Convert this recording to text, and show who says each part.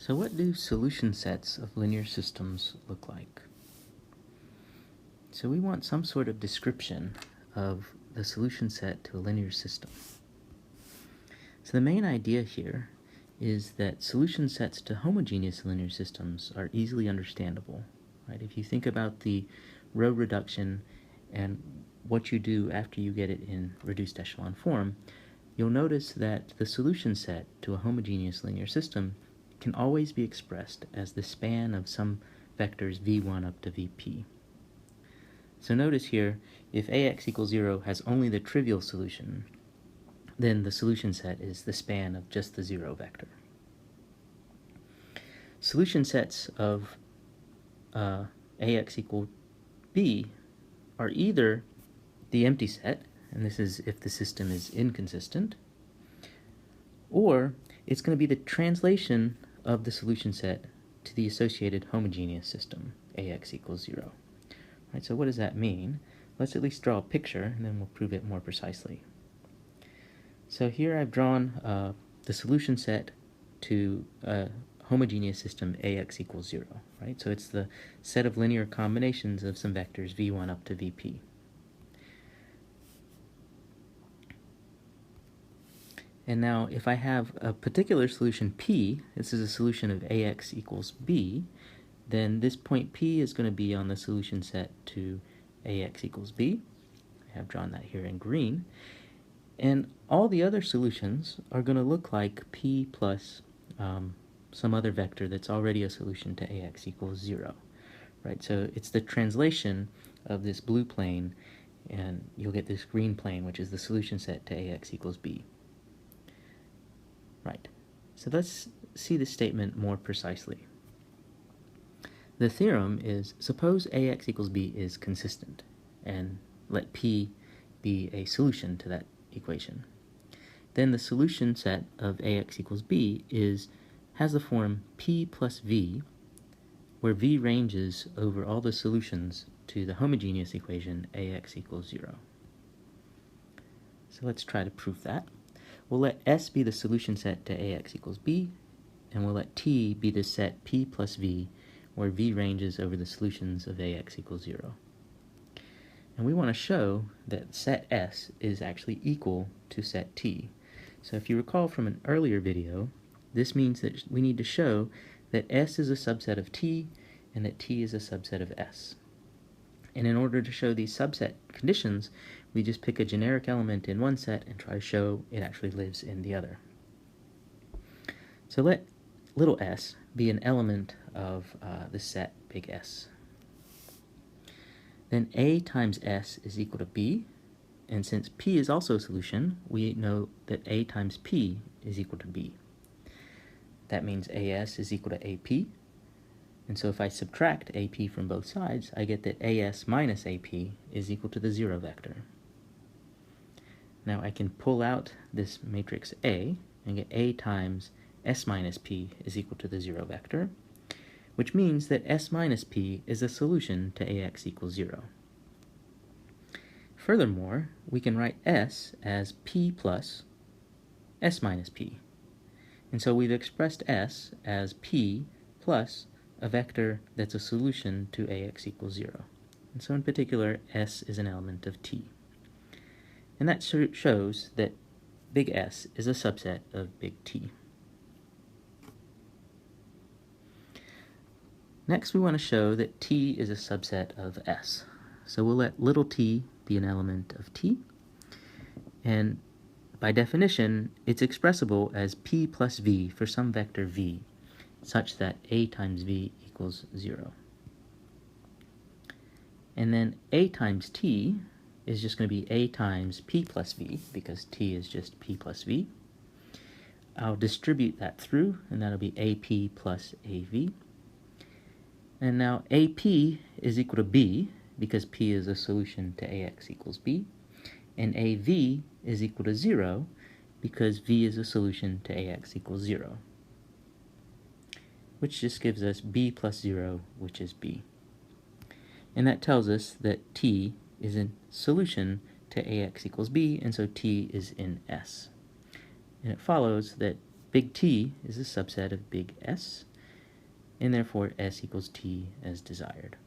Speaker 1: So what do solution sets of linear systems look like? So we want some sort of description of the solution set to a linear system. So the main idea here is that solution sets to homogeneous linear systems are easily understandable. Right? If you think about the row reduction and what you do after you get it in reduced echelon form, you'll notice that the solution set to a homogeneous linear system can always be expressed as the span of some vectors v1 up to vp. So notice here, if ax equals 0 has only the trivial solution, then the solution set is the span of just the 0 vector. Solution sets of ax equal b are either the empty set, and this is if the system is inconsistent, or it's going to be the translation of the solution set to the associated homogeneous system, ax equals 0. Right, so what does that mean? Let's at least draw a picture, and then we'll prove it more precisely. So here I've drawn the solution set to a homogeneous system ax equals 0. Right? So it's the set of linear combinations of some vectors v1 up to vp. And now if I have a particular solution p, this is a solution of ax equals b, then this point P is going to be on the solution set to ax equals b. I have drawn that here in green. And all the other solutions are going to look like P plus some other vector that's already a solution to ax equals 0. Right? So it's the translation of this blue plane, and you'll get this green plane, which is the solution set to ax equals b. Right. So let's see the statement more precisely. The theorem is, suppose ax equals b is consistent, and let P be a solution to that equation. Then the solution set of ax equals b has the form P plus v, where v ranges over all the solutions to the homogeneous equation ax equals 0. So let's try to prove that. We'll let S be the solution set to ax equals b, and we'll let T be the set P plus v, where v ranges over the solutions of ax equals 0. And we want to show that set S is actually equal to set T. So if you recall from an earlier video, this means that we need to show that S is a subset of T and that T is a subset of S. And in order to show these subset conditions, we just pick a generic element in one set and try to show it actually lives in the other. So let little s be an element of the set big S. Then A times S is equal to B, and since P is also a solution, we know that A times P is equal to B. That means AS is equal to AP, and so if I subtract AP from both sides, I get that AS minus AP is equal to the 0 vector. Now I can pull out this matrix A and get A times S minus P is equal to the 0 vector, which means that S minus P is a solution to AX equals 0. Furthermore, we can write S as P plus S minus P. And so we've expressed S as P plus a vector that's a solution to AX equals 0. And so in particular, S is an element of T. And that shows that big S is a subset of big T. Next, we want to show that T is a subset of S. So we'll let little t be an element of T, and by definition, it's expressible as P plus V for some vector V, such that A times V equals 0. And then A times T is just going to be A times P plus V, because T is just P plus V. I'll distribute that through, and that'll be AP plus AV. And now AP is equal to B, because P is a solution to AX equals B, and AV is equal to 0, because V is a solution to AX equals 0, which just gives us B plus 0, which is B. And that tells us that T is a solution to AX equals B, and so T is in S. And it follows that big T is a subset of big S, and therefore S equals T as desired.